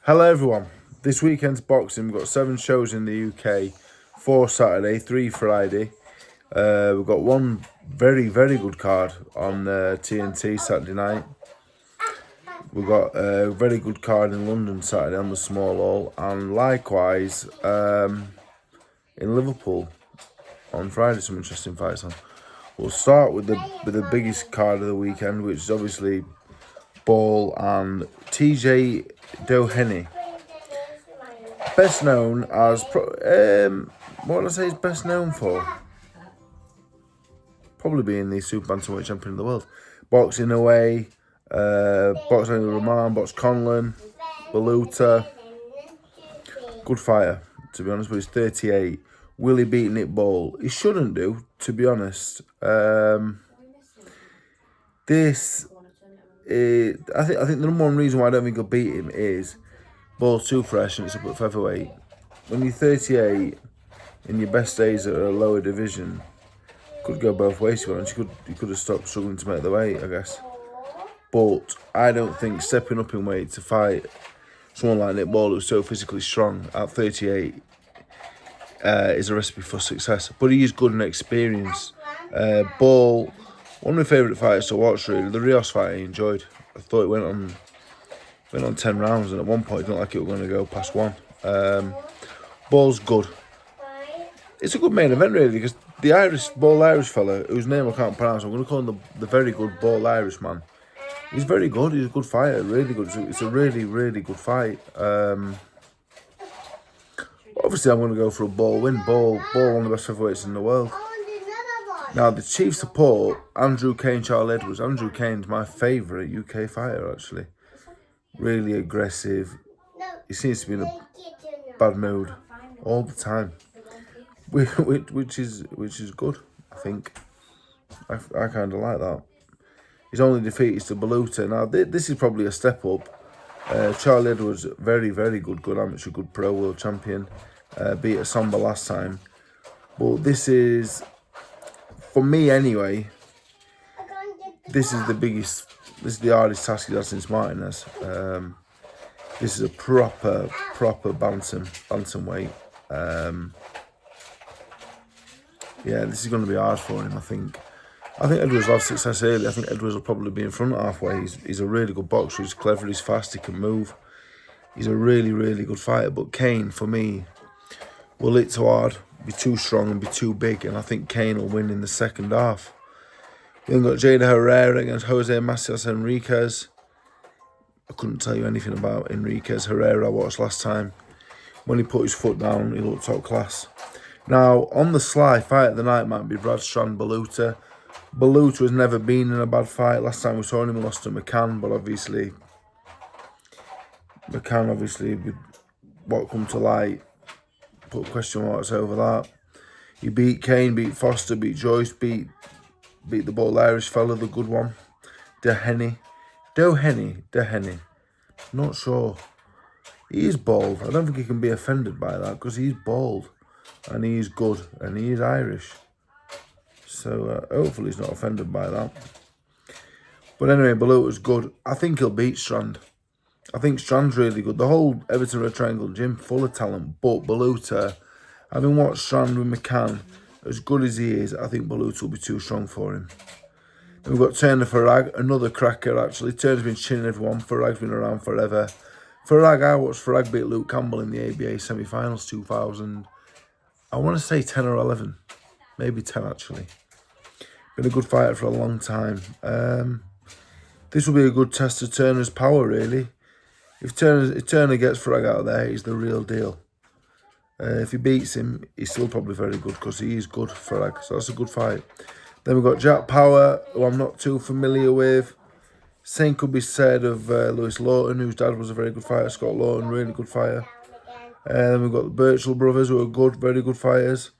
Hello everyone. This weekend's boxing, we've got 7 shows in the UK, 4 Saturday, 3 Friday. We've got one very good card on TNT Saturday night. We've got a very good card in London Saturday on the small hall, and likewise in Liverpool on Friday some interesting fights on. We'll start with the biggest card of the weekend, which is obviously Ball and TJ Doheny. Best known as, what would I say he's best known for? Probably being the super bantamweight champion of the world. Boxing away, boxing with Rahman, boxed Conlon, Baluta. Good fighter, to be honest, but he's 38. Will he beat Nick Ball? He shouldn't do, to be honest. I think the number one reason why I don't think he'll beat him is Ball's too fresh and it's up at featherweight. When you're 38 in your best days at a lower division, could go both ways. You could have stopped struggling to make the weight, I guess. But I don't think stepping up in weight to fight someone like Nick Ball who's so physically strong at 38 is a recipe for success. But he is good and experienced. Ball, one of my favourite fighters to watch, really. The Rios fight I enjoyed. I thought it went on 10 rounds, and at one point it didn't look like it was going to go past 1. Ball's good. It's a good main event, really, because the Ball Irish fella, whose name I can't pronounce, I'm going to call him the very good Ball Irish man. He's very good. He's a good fighter, really good. It's a really good fight. Obviously, I'm going to go for a Ball win. Ball, one of the best featherweights in the world. Now, the chief support, Andrew Kane, Charles Edwards. Andrew Kane's my favourite UK fighter, actually. Really aggressive. He seems to be in a bad mood all the time, which is good. I think I kind of like that. His only defeat is to Baluta. Now this is probably a step up. Charlie Edwards, very good amateur, good pro world champion. Beat a Samba last time, but this is, for me anyway, this is the biggest. This is the hardest task he's had since Martinez. This is a proper bantamweight. Yeah, this is going to be hard for him, I think. I think Edwards will have success early. I think Edwards will probably be in front halfway. He's a really good boxer. He's clever. He's fast. He can move. He's a really good fighter. But Kane, for me, will hit too hard, be too strong and be too big. And I think Kane will win in the second half. Then got Jada Herrera against Jose Macias Enriquez. I couldn't tell you anything about Enriquez. Herrera I watched last time. When he put his foot down, he looked top class. Now, on the sly, fight of the night might be Brad Strand Baluta. Baluta has never been in a bad fight. Last time we saw him, he lost to McCann, but obviously, with what come to light, put question marks over that. He beat Kane, beat Foster, beat Joyce, beat the Ball Irish fella, the good one. Doheny. Not sure. He is bald. I don't think he can be offended by that because he's bald. And he is good. And he is Irish. So hopefully he's not offended by that. But anyway, Baluta's good. I think he'll beat Strand. I think Strand's really good. The whole Everton Red Triangle gym, full of talent. But Baluta, having watched Strand with McCann, as good as he is, I think Baluta will be too strong for him. Then we've got Turner Farag, another cracker actually. Turner's been chinning everyone. Farag's been around forever. I watched Farag beat Luke Campbell in the ABA semi-finals 2000. I want to say 10 or 11. Maybe 10 actually. Been a good fighter for a long time. This will be a good test of Turner's power, really. If Turner gets Farag out of there, he's the real deal. If he beats him, he's still probably very good because he is good, Farag. So that's a good fight. Then we've got Jack Power, who I'm not too familiar with. Same could be said of Lewis Lawton, whose dad was a very good fighter. Scott Lawton, really good fighter. Then we've got the Birchall brothers, who are good, very good fighters.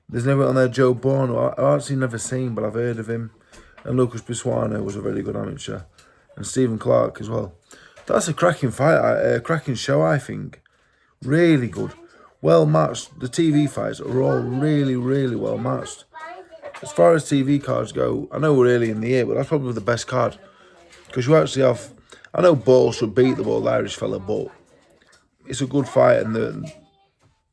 There's never on there Joe Bourne, who I've actually never seen, but I've heard of him. And Lucas Biswana was a very good amateur. And Stephen Clark as well. That's a cracking fight, a cracking show, I think. Really good. Well matched. The TV fights are all really well matched. As far as TV cards go, I know we're early in the year, but that's probably the best card. Because you actually have... I know Ball should beat the Ball Irish fella, but it's a good fight, and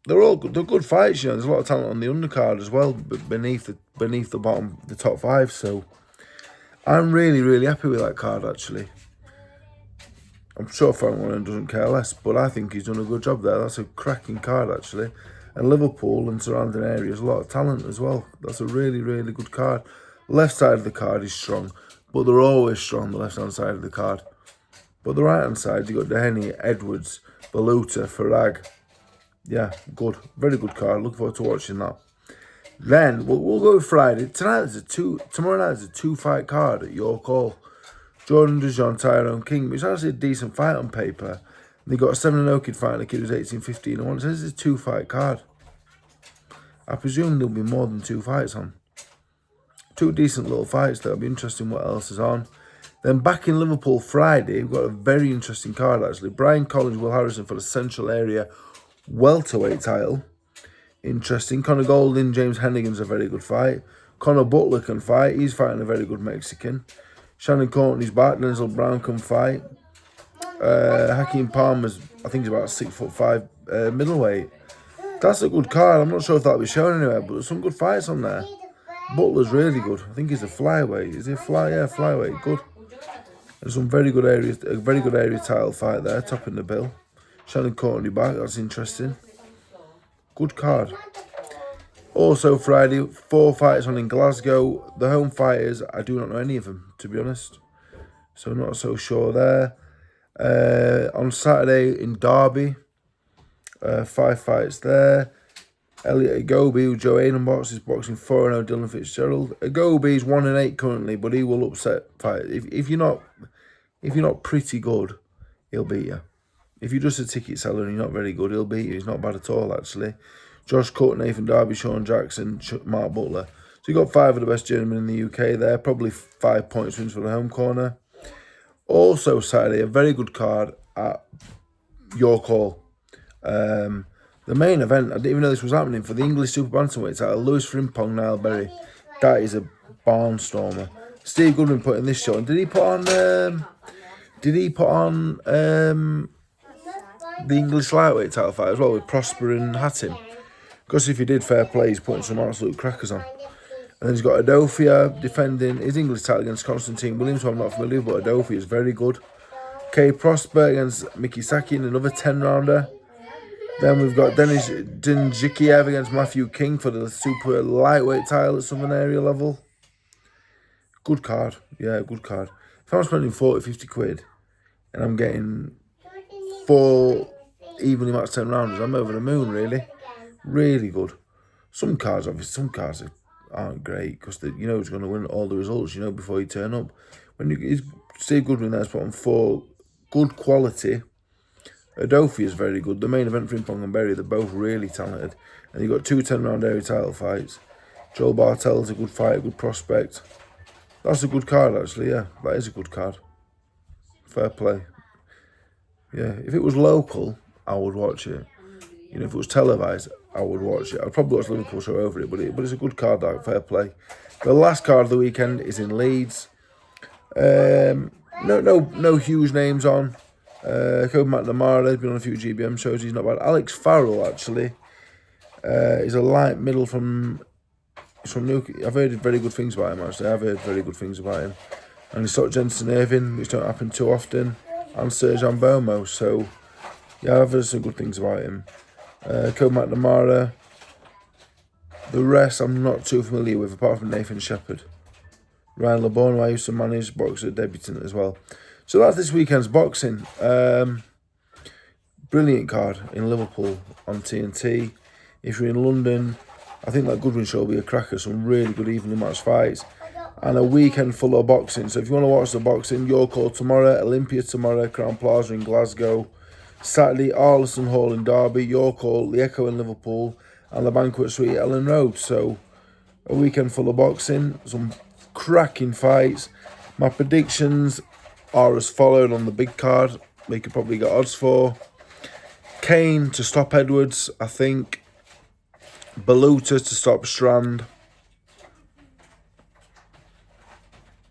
they're all good. They're good fights. There's a lot of talent on the undercard as well, but beneath the bottom, the top 5. So I'm really happy with that card actually. I'm sure Frank Warren doesn't care less, but I think he's done a good job there. That's a cracking card actually. And Liverpool and surrounding areas, a lot of talent as well. That's a really good card. Left side of the card is strong, but they're always strong, the left-hand side of the card. But the right-hand side, you got Dehenny, Edwards, Baluta, Farag. Yeah, good. Very good card. Looking forward to watching that. Then, we'll go with Friday. Tomorrow night there's a 2-fight card at York Hall. Jordan DeJohn, Tyrone King, which is actually a decent fight on paper. And they got a 7-0 kid fighting a kid who's 18-15 and 1. It says it's a 2-fight card. I presume there'll be more than 2 fights on. 2 decent little fights. That'll be interesting what else is on. Then back in Liverpool Friday, we've got a very interesting card actually. Brian Collins, Will Harrison for the Central Area welterweight title. Interesting. Conor Golding, James Hennigan's a very good fight. Conor Butler can fight. He's fighting a very good Mexican. Shannon Courtney's back. Denzel Brown can fight. Hakeem Palmer's, I think he's about 6'5" middleweight. That's a good card. I'm not sure if that'll be shown anywhere, but there's some good fights on there. Butler's really good. I think he's a flyweight. Is he a flyweight? Good. There's some very good areas. A very good area title fight there, topping the bill. Shannon Courtney back. That's interesting. Good card. Also Friday, 4 fights on in Glasgow. The home fighters, I do not know any of them, to be honest. So not so sure there. On Saturday in Derby, 5 fights there. Elliot Agobi, who Joe Aidenbox is boxing 4-0 Dylan Fitzgerald. Agobi's 1-8 currently, but he will upset fight. If you're not pretty good, he'll beat you. If you're just a ticket seller and you're not very good, he'll beat you. He's not bad at all, actually. Josh Cook, Nathan Darby, Sean Jackson, Mark Butler. So you got 5 of the best journeymen in the UK there. Probably 5 points wins for the home corner. Also Saturday, a very good card at York Hall. The main event, I didn't even know this was happening, for the English Super Bantamweight title, Lewis Frimpong, Niall Berry. That is a barnstormer. Steve Goodwin put in this show. And did he put on the English lightweight title fight as well with Prosper and Hatton? Because if he did, fair play, he's putting some absolute crackers on. And then he's got Adofia defending his English title against Constantine Williams, who I'm not familiar with, but Adofia is very good. Kay Prosper against Mickey Saki in another 10-rounder. Then we've got Denis Dinjikiev against Matthew King for the super lightweight title at Southern Area level. Good card. Yeah, good card. If I'm spending 40, 50 quid and I'm getting 4 evenly matched 10 rounders, I'm over the moon, really. Really good. Some cards, obviously, aren't great because you know who's going to win all the results, before you turn up. When you Steve Goodwin there's put on 4 good quality. Adofia is very good. The main event for Frimpong and Berry, they're both really talented. And you've got 2 10-round area title fights. Joel Bartel's a good fight, a good prospect. That's a good card, actually, yeah. That is a good card. Fair play. Yeah, if it was local, I would watch it. If it was televised, I would watch it. I'd probably watch Liverpool show over it, but it's a good card, that. Fair play. The last card of the weekend is in Leeds. No huge names on. Kobe McNamara has been on a few GBM shows. He's not bad. Alex Farrell, actually, is a light middle from Newcastle. I've heard very good things about him, actually. I've heard very good things about him. And he's got Jensen Irvin, which don't happen too often, and Serge Ambomo. So, yeah, I've heard some good things about him. Kobe McNamara. The rest I'm not too familiar with, apart from Nathan Shepherd. Ryan LeBon, who I used to manage, boxer debutant as well. So that's this weekend's boxing. Brilliant card in Liverpool on TNT. If you're in London, I think that Goodwin show will be a cracker. Some really good evenly matched fights. And a weekend full of boxing. So if you want to watch the boxing, York Hall tomorrow, Olympia tomorrow, Crown Plaza in Glasgow. Saturday, Arleston Hall in Derby, York Hall, the Echo in Liverpool, and the Banquet Suite at Ellen Road. So a weekend full of boxing. Some cracking fights. My predictions are as followed on the big card. We could probably get odds for. Kane to stop Edwards, I think. Baluta to stop Strand.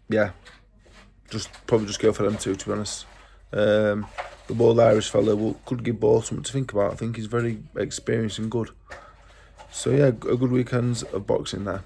Yeah. Probably just go for them two, to be honest. the bald Irish fella could give both something to think about. I think he's very experienced and good. So yeah, a good weekend of boxing there.